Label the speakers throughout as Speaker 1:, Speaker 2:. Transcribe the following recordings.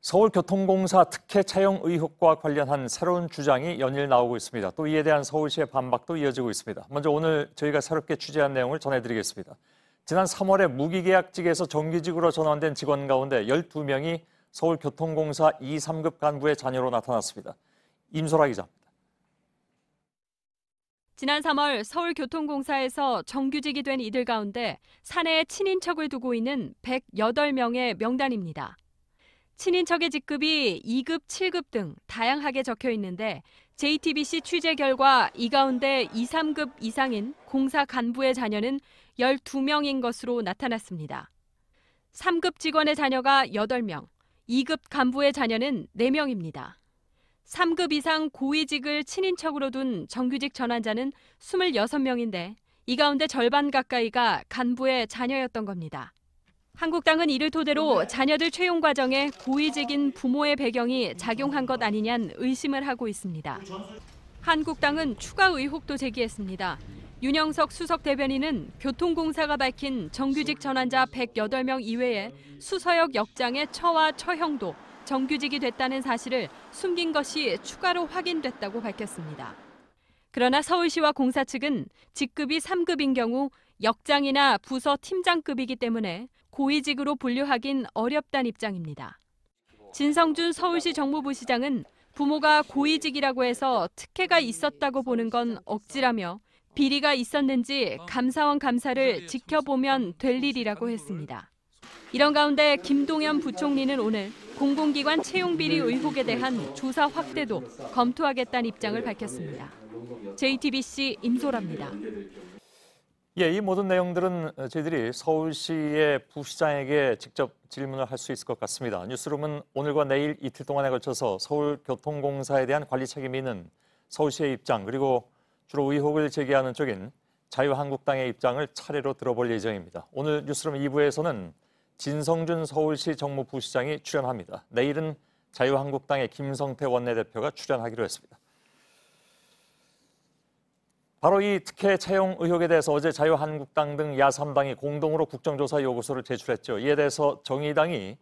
Speaker 1: 서울교통공사 특혜 채용 의혹과 관련한 새로운 주장이 연일 나오고 있습니다. 또 이에 대한 서울시의 반박도 이어지고 있습니다. 먼저 오늘 저희가 새롭게 취재한 내용을 전해드리겠습니다. 지난 3월에 무기계약직에서 정규직으로 전환된 직원 가운데 12명이 서울교통공사 2, 3급 간부의 자녀로 나타났습니다. 임소라 기자입니다.
Speaker 2: 지난 3월 서울교통공사에서 정규직이 된 이들 가운데 사내에 친인척을 두고 있는 108명의 명단입니다. 친인척의 직급이 2급, 7급 등 다양하게 적혀 있는데 JTBC 취재 결과 이 가운데 2, 3급 이상인 공사 간부의 자녀는 12명인 것으로 나타났습니다. 3급 직원의 자녀가 8명, 2급 간부의 자녀는 4명입니다. 3급 이상 고위직을 친인척으로 둔 정규직 전환자는 26명인데 이 가운데 절반 가까이가 간부의 자녀였던 겁니다. 한국당은 이를 토대로 자녀들 채용 과정에 고위직인 부모의 배경이 작용한 것 아니냐는 의심을 하고 있습니다. 한국당은 추가 의혹도 제기했습니다. 윤영석 수석 대변인은 교통공사가 밝힌 정규직 전환자 108명 이외에 수서역 역장의 처와 처형도 정규직이 됐다는 사실을 숨긴 것이 추가로 확인됐다고 밝혔습니다. 그러나 서울시와 공사 측은 직급이 3급인 경우 역장이나 부서 팀장급이기 때문에 고위직으로 분류하긴 어렵다는 입장입니다. 진성준 서울시 정무부시장은 부모가 고위직이라고 해서 특혜가 있었다고 보는 건 억지라며 비리가 있었는지 감사원 감사를 지켜보면 될 일이라고 했습니다. 이런 가운데 김동연 부총리는 오늘 공공기관 채용 비리 의혹에 대한 조사 확대도 검토하겠다는 입장을 밝혔습니다. JTBC 임소라입니다.
Speaker 1: 예, 이 모든 내용들은 저희들이 서울시의 부시장에게 직접 질문을 할 수 있을 것 같습니다. 뉴스룸은 오늘과 내일 이틀 동안에 걸쳐서 서울교통공사에 대한 관리 책임이 있는 서울시의 입장, 그리고 주로 의혹을 제기하는 쪽인 자유한국당의 입장을 차례로 들어볼 예정입니다. 오늘 뉴스룸 2부에서는 진성준 서울시 정무부시장이 출연합니다. 내일은 자유한국당의 김성태 원내대표가 출연하기로 했습니다. 바로 이 특혜 채용 의혹에 대해서 어제 자유한국당 등 야3당이 공동으로 국정조사 요구서를 제출했죠. 이에 대해서 정의당이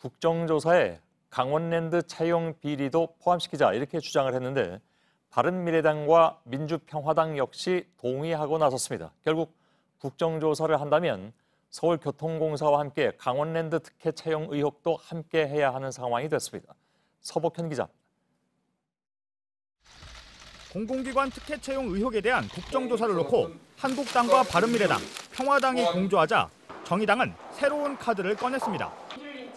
Speaker 1: 국정조사에 강원랜드 채용 비리도 포함시키자 이렇게 주장을 했는데 바른미래당과 민주평화당 역시 동의하고 나섰습니다. 결국 국정조사를 한다면 서울교통공사와 함께 강원랜드 특혜 채용 의혹도 함께 해야 하는 상황이 됐습니다. 서복현 기자입니다.
Speaker 3: 공공기관 특혜 채용 의혹에 대한 국정조사를 놓고 한국당과 바른미래당, 평화당이 공조하자 정의당은 새로운 카드를 꺼냈습니다.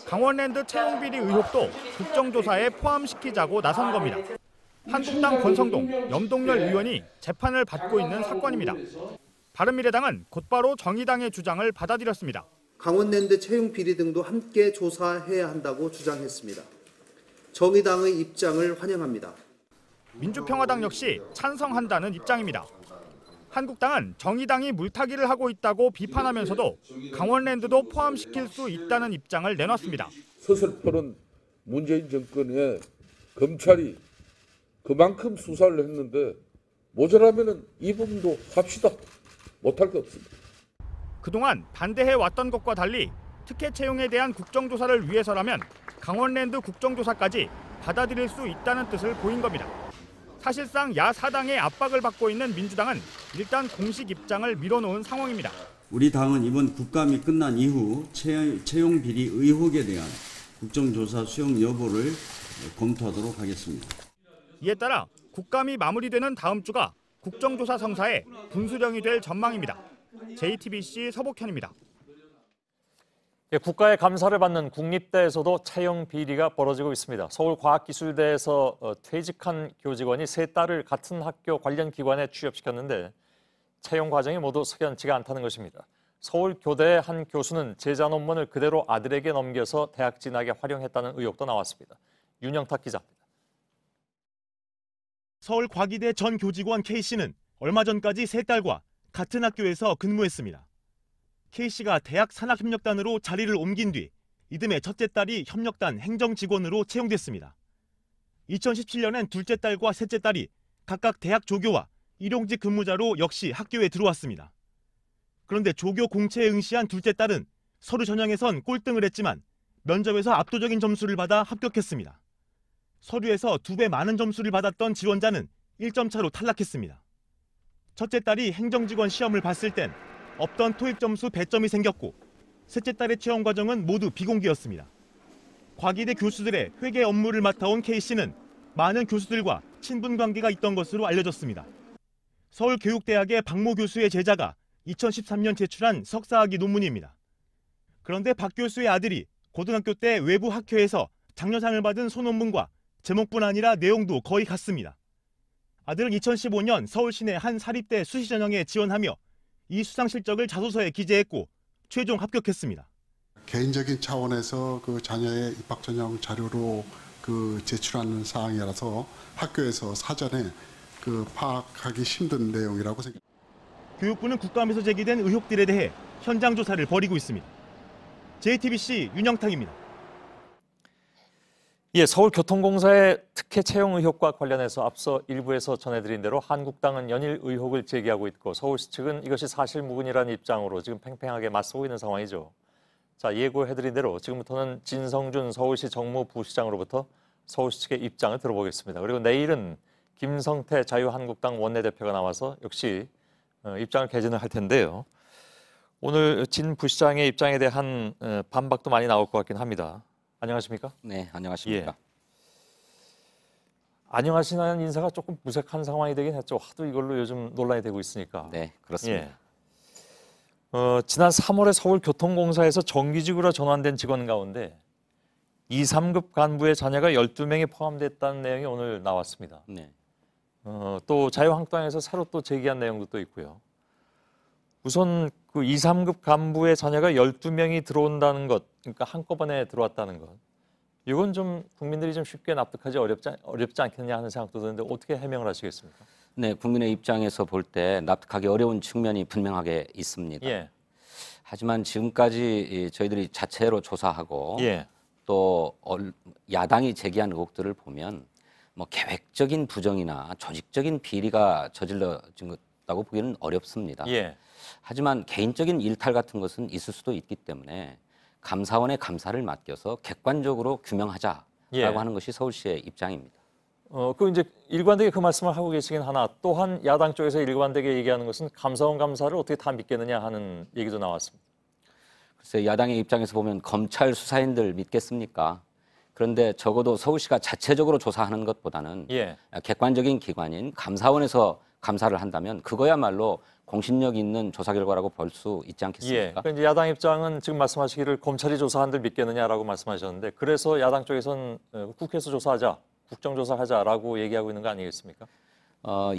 Speaker 3: 강원랜드 채용 비리 의혹도 국정조사에 포함시키자고 나선 겁니다. 한국당 권성동, 염동열 의원이 재판을 받고 있는 사건입니다. 바른미래당은 곧바로 정의당의 주장을 받아들였습니다.
Speaker 4: 강원랜드 채용 비리 등도 함께 조사해야 한다고 주장했습니다. 정의당의 입장을 환영합니다.
Speaker 3: 민주평화당 역시 찬성한다는 입장입니다. 한국당은 정의당이 물타기를 하고 있다고 비판하면서도 강원랜드도 포함시킬 수 있다는 입장을 내놨습니다.
Speaker 5: 서슬퍼런 문재인 정권에 검찰이 그만큼 수사를 했는데 모자라면 이 부분도 합시다. 못할 거 없습니다.
Speaker 3: 그동안 반대해왔던 것과 달리 특혜 채용에 대한 국정조사를 위해서라면 강원랜드 국정조사까지 받아들일 수 있다는 뜻을 보인 겁니다. 사실상 야4당의 압박을 받고 있는 민주당은 일단 공식 입장을 밀어놓은 상황입니다.
Speaker 6: 우리 당은 이번 국감이 끝난 이후 채용 비리 의혹에 대한 국정조사 수용 여부를 검토하도록 하겠습니다.
Speaker 3: 이에 따라 국감이 마무리되는 다음 주가 국정조사 성사의 분수령이 될 전망입니다. JTBC 서복현입니다.
Speaker 1: 국가의 감사를 받는 국립대에서도 채용 비리가 벌어지고 있습니다. 서울과학기술대에서 퇴직한 교직원이 세 딸을 같은 학교 관련 기관에 취업시켰는데 채용 과정이 모두 석연치가 않다는 것입니다. 서울교대의 한 교수는 제자 논문을 그대로 아들에게 넘겨서 대학 진학에 활용했다는 의혹도 나왔습니다. 윤영탁 기자입니다.
Speaker 7: 서울과기대 전 교직원 K씨는 얼마 전까지 세 딸과 같은 학교에서 근무했습니다. K씨가 대학 산학협력단으로 자리를 옮긴 뒤 이듬해 첫째 딸이 협력단 행정직원으로 채용됐습니다. 2017년엔 둘째 딸과 셋째 딸이 각각 대학 조교와 일용직 근무자로 역시 학교에 들어왔습니다. 그런데 조교 공채에 응시한 둘째 딸은 서류 전형에선 꼴등을 했지만 면접에서 압도적인 점수를 받아 합격했습니다. 서류에서 2배 많은 점수를 받았던 지원자는 1점 차로 탈락했습니다. 첫째 딸이 행정직원 시험을 봤을 땐 없던 토익 점수 배점이 생겼고 셋째 딸의 채용 과정은 모두 비공개였습니다. 과기대 교수들의 회계 업무를 맡아온 K씨는 많은 교수들과 친분 관계가 있던 것으로 알려졌습니다. 서울교육대학의 박모 교수의 제자가 2013년 제출한 석사학위 논문입니다. 그런데 박 교수의 아들이 고등학교 때 외부 학회에서 장려상을 받은 소논문과 제목뿐 아니라 내용도 거의 같습니다. 아들은 2015년 서울시내 한 사립대 수시전형에 지원하며 이 수상 실적을 자소서에 기재했고 최종 합격했습니다.
Speaker 8: 개인적인 차원에서 그 자녀의 입학 전형 자료로 제출하는 사항이라서 학교에서 사전에 파악하기 힘든 내용이라고 생각합니다.
Speaker 7: 교육부는 국감에서 제기된 의혹들에 대해 현장 조사를 벌이고 있습니다. JTBC 윤영탁입니다.
Speaker 1: 예, 서울교통공사의 특혜 채용 의혹과 관련해서 앞서 일부에서 전해드린 대로 한국당은 연일 의혹을 제기하고 있고 서울시 측은 이것이 사실무근이라는 입장으로 지금 팽팽하게 맞서고 있는 상황이죠. 자, 예고해드린 대로 지금부터는 진성준 서울시 정무부시장으로부터 서울시 측의 입장을 들어보겠습니다. 그리고 내일은 김성태 자유한국당 원내대표가 나와서 역시 입장을 개진을 할 텐데요. 오늘 진 부시장의 입장에 대한 반박도 많이 나올 것 같긴 합니다. 안녕하십니까?
Speaker 9: 네, 안녕하십니까?
Speaker 1: 예. 안녕하시나는 인사가 조금 무색한 상황이 되긴 했죠. 하도 이걸로 요즘 논란이 되고 있으니까.
Speaker 9: 네, 그렇습니다.
Speaker 1: 예. 지난 3월에 서울교통공사에서 정규직으로 전환된 직원 가운데 2, 3급 간부의 자녀가 12명이 포함됐다는 내용이 오늘 나왔습니다.
Speaker 9: 네.
Speaker 1: 또 자유한국당에서 새로 또 제기한 내용도 또 있고요. 우선 그 2, 3급 간부의 자녀가 12명이 들어온다는 것, 그러니까 한꺼번에 들어왔다는 것. 이건 좀 국민들이 좀 쉽게 납득하지 어렵지 않겠냐 하는 생각도 드는데 어떻게 해명을 하시겠습니까?
Speaker 9: 네, 국민의 입장에서 볼 때 납득하기 어려운 측면이 분명하게 있습니다.
Speaker 1: 예.
Speaker 9: 하지만 지금까지 저희들이 자체로 조사하고
Speaker 1: 예.
Speaker 9: 또 야당이 제기한 의혹들을 보면 뭐 계획적인 부정이나 조직적인 비리가 저질러진 것다고 보기는 어렵습니다.
Speaker 1: 예.
Speaker 9: 하지만 개인적인 일탈 같은 것은 있을 수도 있기 때문에 감사원의 감사를 맡겨서 객관적으로 규명하자라고
Speaker 1: 예.
Speaker 9: 하는 것이 서울시의 입장입니다.
Speaker 1: 그 이제 일관되게 그 말씀을 하고 계시긴 하나 또한 야당 쪽에서 일관되게 얘기하는 것은 감사원 감사를 어떻게 다 믿겠느냐 하는 얘기도 나왔습니다.
Speaker 9: 글쎄 야당의 입장에서 보면 검찰 수사인들 믿겠습니까? 그런데 적어도 서울시가 자체적으로 조사하는 것보다는
Speaker 1: 예.
Speaker 9: 객관적인 기관인 감사원에서 감사를 한다면 그거야말로 공신력 있는 조사 결과라고 볼 수 있지 않겠습니까?
Speaker 1: 예. 그러니까 이제 야당 입장은 지금 말씀하시기를 검찰이 조사한들 믿겠느냐라고 말씀하셨는데 그래서 야당 쪽에서는 국회에서 조사하자, 국정조사하자라고 얘기하고 있는 거 아니겠습니까?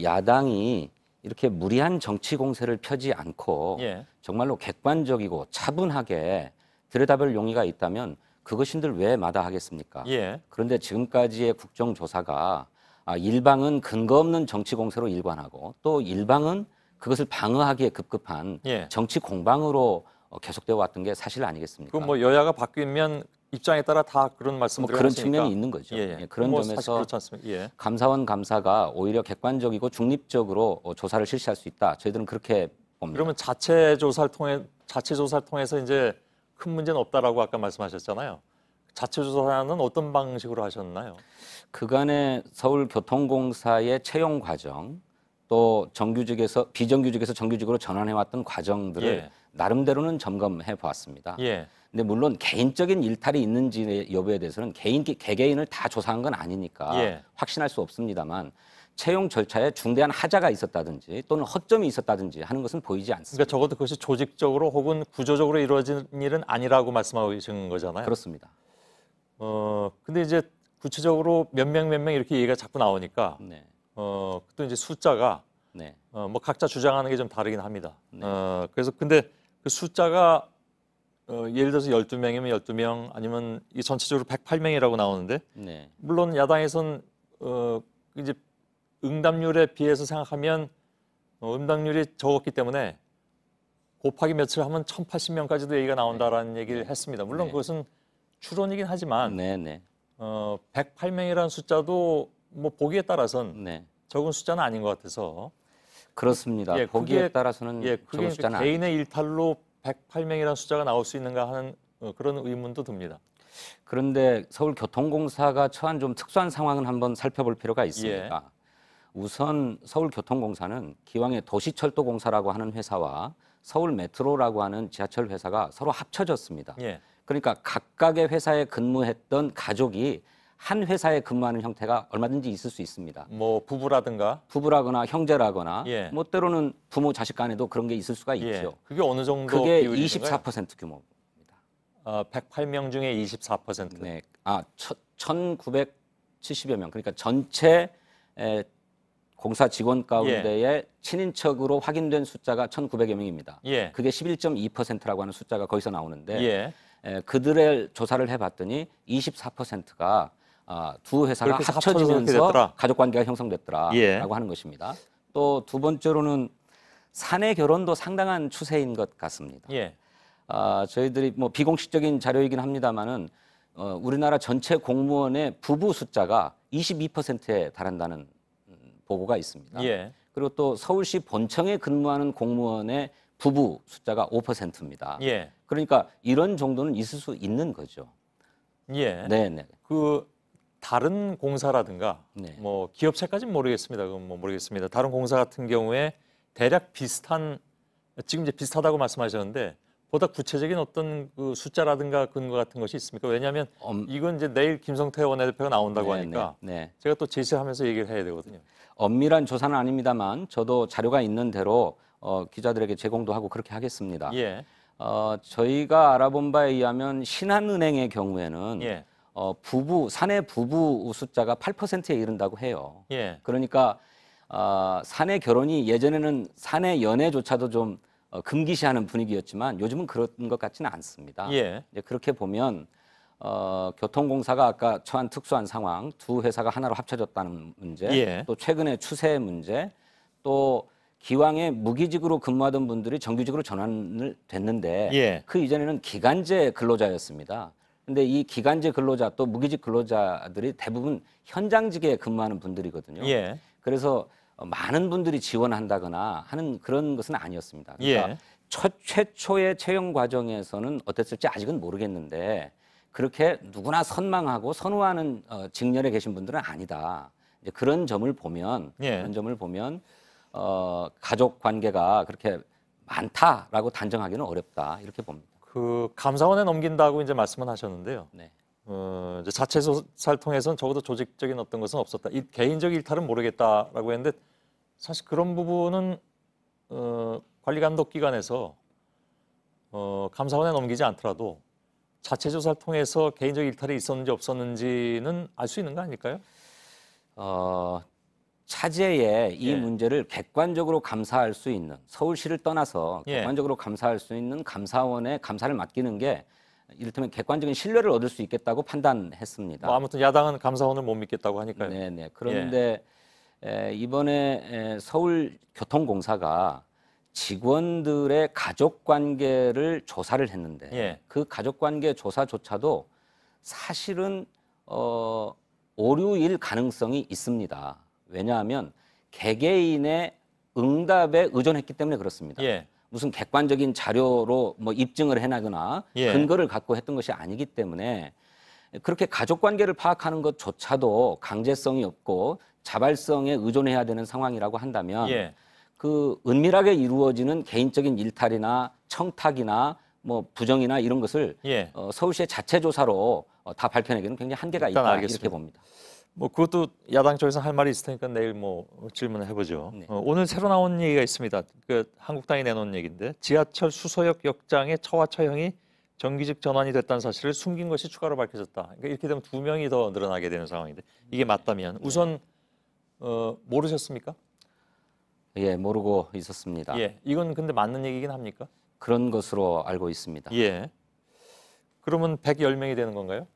Speaker 9: 야당이 이렇게 무리한 정치 공세를 펴지 않고
Speaker 1: 예.
Speaker 9: 정말로 객관적이고 차분하게 들여다볼 용의가 있다면 그것인들 왜 마다하겠습니까?
Speaker 1: 예.
Speaker 9: 그런데 지금까지의 국정조사가 일방은 근거 없는 정치 공세로 일관하고 또 일방은 그것을 방어하기에 급급한
Speaker 1: 예.
Speaker 9: 정치 공방으로 계속되어 왔던 게 사실 아니겠습니까?
Speaker 1: 그 뭐 여야가 바뀌면 입장에 따라 다 그런 말씀들을
Speaker 9: 그런
Speaker 1: 하시니까.
Speaker 9: 측면이 있는 거죠.
Speaker 1: 예.
Speaker 9: 예, 그런
Speaker 1: 뭐
Speaker 9: 점에서
Speaker 1: 사실 그렇지 않습니까? 예.
Speaker 9: 감사원 감사가 오히려 객관적이고 중립적으로 조사를 실시할 수 있다. 저희들은 그렇게 봅니다.
Speaker 1: 그러면 자체 조사를 통해서 이제 큰 문제는 없다라고 아까 말씀하셨잖아요. 자체 조사는 어떤 방식으로 하셨나요?
Speaker 9: 그간의 서울교통공사의 채용 과정 또 정규직에서 비정규직에서 정규직으로 전환해왔던 과정들을
Speaker 1: 예.
Speaker 9: 나름대로는 점검해 보았습니다.
Speaker 1: 예.
Speaker 9: 근데 물론 개인적인 일탈이 있는지 여부에 대해서는 개개인을 다 조사한 건 아니니까
Speaker 1: 예.
Speaker 9: 확신할 수 없습니다만 채용 절차에 중대한 하자가 있었다든지 또는 허점이 있었다든지 하는 것은 보이지 않습니다.
Speaker 1: 그러니까 적어도 그것이 조직적으로 혹은 구조적으로 이루어진 일은 아니라고 말씀하고 계신 거잖아요.
Speaker 9: 그렇습니다.
Speaker 1: 근데 이제 구체적으로 몇 명 이렇게 얘기가 자꾸 나오니까
Speaker 9: 네.
Speaker 1: 또 이제 숫자가
Speaker 9: 네.
Speaker 1: 뭐 각자 주장하는 게 좀 다르긴 합니다.
Speaker 9: 네.
Speaker 1: 그래서 근데 그 숫자가 예를 들어서 12명이면 12명 아니면 이 전체적으로 108명이라고 나오는데
Speaker 9: 네.
Speaker 1: 물론 야당에선 이제 응답률에 비해서 생각하면 응답률이 적었기 때문에 곱하기 몇을 하면 1080명까지도 얘기가 나온다라는 얘기를 했습니다. 물론
Speaker 9: 네.
Speaker 1: 그것은 추론이긴 하지만
Speaker 9: 네. 네.
Speaker 1: 108명이라는 숫자도 뭐 보기에 따라서는
Speaker 9: 네.
Speaker 1: 적은 숫자는 아닌 것 같아서
Speaker 9: 그렇습니다.
Speaker 1: 예,
Speaker 9: 보기에
Speaker 1: 그게-
Speaker 9: 따라서는
Speaker 1: 그게
Speaker 9: 적은 숫자는 아니죠.
Speaker 1: 개인의 일탈로 108명이라는 숫자가 나올 수 있는가 하는 그런 의문도 듭니다.
Speaker 9: 그런데 서울교통공사가 처한 좀 특수한 상황은 한번 살펴볼 필요가 있습니다.
Speaker 1: 예.
Speaker 9: 우선 서울교통공사는 기왕의 도시철도공사라고 하는 회사와 서울메트로라고 하는 지하철 회사가 서로 합쳐졌습니다.
Speaker 1: 예.
Speaker 9: 그러니까 각각의 회사에 근무했던 가족이 한 회사에 근무하는 형태가 얼마든지 있을 수 있습니다.
Speaker 1: 뭐 부부라든가.
Speaker 9: 부부라거나 형제라거나
Speaker 1: 예.
Speaker 9: 뭐 때로는 부모 자식 간에도 그런 게 있을 수가
Speaker 1: 예.
Speaker 9: 있죠.
Speaker 1: 그게 어느 정도
Speaker 9: 그게
Speaker 1: 비율인가요?
Speaker 9: 24% 규모.
Speaker 1: 108명 중에 24%.
Speaker 9: 네. 1,970여 명. 그러니까 전체 공사 직원 가운데에 친인척으로 확인된 숫자가 1,900여 명입니다.
Speaker 1: 예.
Speaker 9: 그게 11.2%라고 하는 숫자가 거기서 나오는데
Speaker 1: 예.
Speaker 9: 그들의 조사를 해봤더니 24%가 두 회사가
Speaker 1: 그렇게 해서 합쳐져서
Speaker 9: 합쳐지면서
Speaker 1: 그렇게 됐더라.
Speaker 9: 가족 관계가 형성됐더라라고
Speaker 1: 예.
Speaker 9: 하는 것입니다. 또 두 번째로는 사내 결혼도 상당한 추세인 것 같습니다.
Speaker 1: 예.
Speaker 9: 저희들이 뭐 비공식적인 자료이긴 합니다만은 우리나라 전체 공무원의 부부 숫자가 22%에 달한다는 보고가 있습니다.
Speaker 1: 예.
Speaker 9: 그리고 또 서울시 본청에 근무하는 공무원의 부부 숫자가 5%입니다.
Speaker 1: 예.
Speaker 9: 그러니까 이런 정도는 있을 수 있는 거죠.
Speaker 1: 예.
Speaker 9: 네.
Speaker 1: 그 다른 공사라든가
Speaker 9: 네.
Speaker 1: 뭐 기업체까지는 모르겠습니다. 그건 뭐 모르겠습니다. 다른 공사 같은 경우에 대략 비슷한 지금 이제 비슷하다고 말씀하셨는데 보다 구체적인 어떤 그 숫자라든가 근거 같은 것이 있습니까? 왜냐하면 이건 이제 내일 김성태 원내대표가 나온다고 하니까 제가 또 제시하면서 얘기를 해야 되거든요.
Speaker 9: 엄밀한 조사는 아닙니다만 저도 자료가 있는 대로 기자들에게 제공도 하고 그렇게 하겠습니다.
Speaker 1: 예.
Speaker 9: 저희가 알아본 바에 의하면 신한은행의 경우에는
Speaker 1: 예.
Speaker 9: 사내 부부 숫자가 8%에 이른다고 해요.
Speaker 1: 예.
Speaker 9: 그러니까 사내 결혼이 예전에는 사내 연애조차도 좀 금기시하는 분위기였지만 요즘은 그런 것 같지는 않습니다.
Speaker 1: 예.
Speaker 9: 이제 그렇게 보면 교통공사가 아까 처한 특수한 상황, 두 회사가 하나로 합쳐졌다는 문제,
Speaker 1: 예.
Speaker 9: 또 최근의 추세 문제, 또 기왕에 무기직으로 근무하던 분들이 정규직으로 전환을 됐는데
Speaker 1: 예.
Speaker 9: 그 이전에는 기간제 근로자였습니다. 근데 이 기간제 근로자 또 무기직 근로자들이 대부분 현장직에 근무하는 분들이거든요.
Speaker 1: 예.
Speaker 9: 그래서 많은 분들이 지원한다거나 하는 그런 것은 아니었습니다. 그러니까
Speaker 1: 예.
Speaker 9: 최초의 채용 과정에서는 어땠을지 아직은 모르겠는데 그렇게 누구나 선망하고 선호하는 직렬에 계신 분들은 아니다. 이제 그런 점을 보면 가족 관계가 그렇게 많다라고 단정하기는 어렵다 이렇게 봅니다.
Speaker 1: 그 감사원에 넘긴다고 이제 말씀은 하셨는데요.
Speaker 9: 네.
Speaker 1: 이제 자체 조사를 통해서는 적어도 조직적인 어떤 것은 없었다. 개인적 일탈은 모르겠다라고 했는데 사실 그런 부분은 관리감독기관에서 감사원에 넘기지 않더라도 자체 조사를 통해서 개인적 일탈이 있었는지 없었는지는 알 수 있는 거 아닐까요?
Speaker 9: 차제에 이
Speaker 1: 예.
Speaker 9: 문제를 객관적으로 감사할 수 있는 서울시를 떠나서
Speaker 1: 예.
Speaker 9: 객관적으로 감사할 수 있는 감사원에 감사를 맡기는 게 이를테면 객관적인 신뢰를 얻을 수 있겠다고 판단했습니다.
Speaker 1: 뭐 아무튼 야당은 감사원을 못 믿겠다고 하니까요.
Speaker 9: 네네. 그런데 이번에 서울교통공사가 직원들의 가족관계를 조사를 했는데
Speaker 1: 예.
Speaker 9: 그 가족관계 조사조차도 사실은 오류일 가능성이 있습니다. 왜냐하면 개개인의 응답에 의존했기 때문에 그렇습니다.
Speaker 1: 예.
Speaker 9: 무슨 객관적인 자료로 뭐 입증을 해나거나
Speaker 1: 예.
Speaker 9: 근거를 갖고 했던 것이 아니기 때문에 그렇게 가족관계를 파악하는 것조차도 강제성이 없고 자발성에 의존해야 되는 상황이라고 한다면
Speaker 1: 예.
Speaker 9: 그 은밀하게 이루어지는 개인적인 일탈이나 청탁이나 뭐 부정이나 이런 것을
Speaker 1: 예.
Speaker 9: 서울시의 자체 조사로 다 밝혀내기는 굉장히 한계가
Speaker 1: 일단
Speaker 9: 있다
Speaker 1: 알겠습니다.
Speaker 9: 이렇게 봅니다.
Speaker 1: 뭐 그것도 야당 쪽에서 할 말이 있을 테니까 내일 뭐 질문을 해보죠.
Speaker 9: 네.
Speaker 1: 오늘 새로 나온 얘기가 있습니다. 그 한국당이 내놓은 얘기인데 지하철 수서역 역장의 처와 처형이 정규직 전환이 됐다는 사실을 숨긴 것이 추가로 밝혀졌다. 그러니까 이렇게 되면 2명이 더 늘어나게 되는 상황인데 이게 맞다면 우선 모르셨습니까?
Speaker 9: 예, 모르고 있었습니다.
Speaker 1: 예, 이건 근데 맞는 얘기긴 합니까?
Speaker 9: 그런 것으로 알고 있습니다.
Speaker 1: 예. 그러면 110명이 되는 건가요?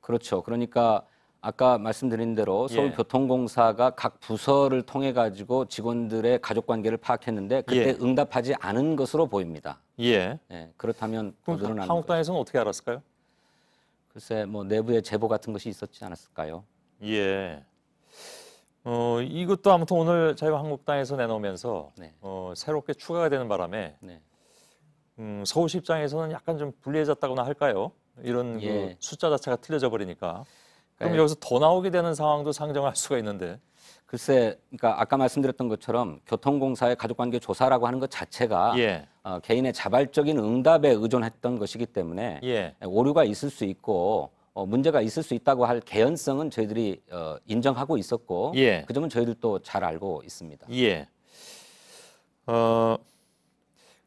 Speaker 9: 그렇죠. 그러니까 아까 말씀드린 대로 서울교통공사가 각 부서를 통해 가지고 직원들의 가족관계를 파악했는데 그때 응답하지 않은 것으로 보입니다.
Speaker 1: 예.
Speaker 9: 예, 그렇다면 더
Speaker 1: 그럼
Speaker 9: 늘어나는
Speaker 1: 한국당에서는 어떻게 알았을까요?
Speaker 9: 글쎄 뭐 내부에 제보 같은 것이 있었지 않았을까요?
Speaker 1: 예. 이것도 아무튼 오늘 자유한국당에서 내놓으면서
Speaker 9: 네.
Speaker 1: 새롭게 추가가 되는 바람에
Speaker 9: 네.
Speaker 1: 서울시 입장에서는 약간 좀 불리해졌다고나 할까요? 이런
Speaker 9: 예.
Speaker 1: 그 숫자 자체가 틀려져 버리니까. 그럼
Speaker 9: 예.
Speaker 1: 여기서 더 나오게 되는 상황도 상정할 수가 있는데.
Speaker 9: 글쎄, 그러니까 아까 말씀드렸던 것처럼 교통공사의 가족관계 조사라고 하는 것 자체가
Speaker 1: 예.
Speaker 9: 개인의 자발적인 응답에 의존했던 것이기 때문에
Speaker 1: 예.
Speaker 9: 오류가 있을 수 있고 문제가 있을 수 있다고 할 개연성은 저희들이 인정하고 있었고
Speaker 1: 예.
Speaker 9: 그 점은 저희들도 잘 알고 있습니다.
Speaker 1: 예.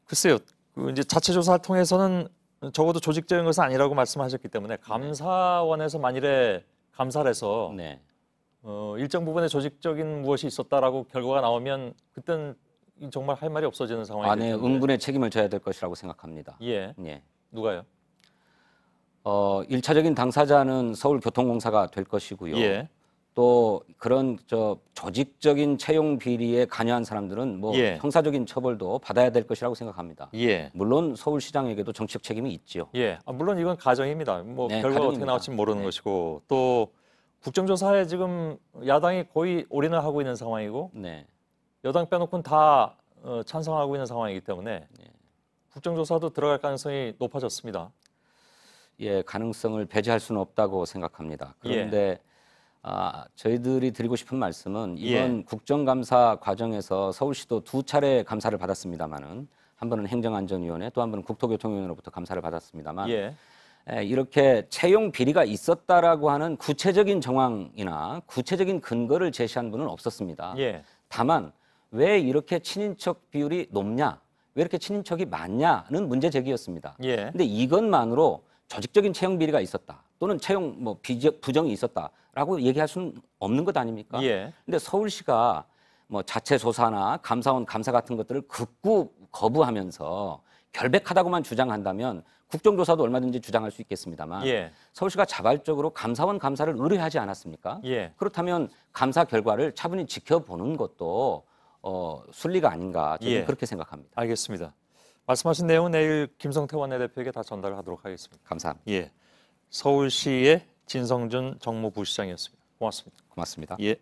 Speaker 1: 글쎄요. 그 이제 자체 조사를 통해서는 적어도 조직적인 것은 아니라고 말씀하셨기 때문에 감사원에서 만일에 감사를 해서
Speaker 9: 네.
Speaker 1: 일정 부분의 조직적인 무엇이 있었다라고 결과가 나오면 그땐 정말 할 말이 없어지는 상황이 될
Speaker 9: 네,
Speaker 1: 텐데.
Speaker 9: 응분의 책임을 져야 될 것이라고 생각합니다.
Speaker 1: 예.
Speaker 9: 예.
Speaker 1: 누가요?
Speaker 9: 1차적인 당사자는 서울교통공사가 될 것이고요.
Speaker 1: 예.
Speaker 9: 또 그런 조직적인 채용 비리에 관여한 사람들은 뭐
Speaker 1: 예.
Speaker 9: 형사적인 처벌도 받아야 될 것이라고 생각합니다.
Speaker 1: 예.
Speaker 9: 물론 서울시장에게도 정치적 책임이 있지요.
Speaker 1: 예. 물론 이건 가정입니다. 뭐
Speaker 9: 네,
Speaker 1: 결과가 어떻게
Speaker 9: 가정입니다.
Speaker 1: 나올지 모르는
Speaker 9: 네.
Speaker 1: 것이고 또 국정조사에 지금 야당이 거의 올인을 하고 있는 상황이고
Speaker 9: 네.
Speaker 1: 여당 빼놓고는 다 찬성하고 있는 상황이기 때문에 국정조사도 들어갈 가능성이 높아졌습니다.
Speaker 9: 예, 가능성을 배제할 수는 없다고 생각합니다. 그런데 저희들이 드리고 싶은 말씀은 이번 국정감사 과정에서 서울시도 2차례 감사를 받았습니다만은 한 번은 행정안전위원회 또 한 번은 국토교통위원회로부터 감사를 받았습니다만 이렇게 채용 비리가 있었다라고 하는 구체적인 정황이나 구체적인 근거를 제시한 분은 없었습니다. 다만 왜 이렇게 친인척 비율이 높냐, 왜 이렇게 친인척이 많냐는 문제 제기였습니다. 근데 이것만으로 조직적인 채용 비리가 있었다 또는 채용 부정이 있었다라고 얘기할 수는 없는 것 아닙니까? 근데 서울시가 뭐 자체 조사나 감사원 감사 같은 것들을 극구 거부하면서 결백하다고만 주장한다면 국정조사도 얼마든지 주장할 수 있겠습니다만 서울시가 자발적으로 감사원 감사를 의뢰하지 않았습니까? 그렇다면 감사 결과를 차분히 지켜보는 것도 순리가 아닌가 저는 그렇게 생각합니다.
Speaker 1: 알겠습니다. 말씀하신 내용은 내일 김성태 원내대표에게 다 전달하도록 하겠습니다.
Speaker 9: 감사합니다.
Speaker 1: 서울시의 진성준 정무부시장이었습니다. 고맙습니다.
Speaker 9: 고맙습니다.
Speaker 1: 예.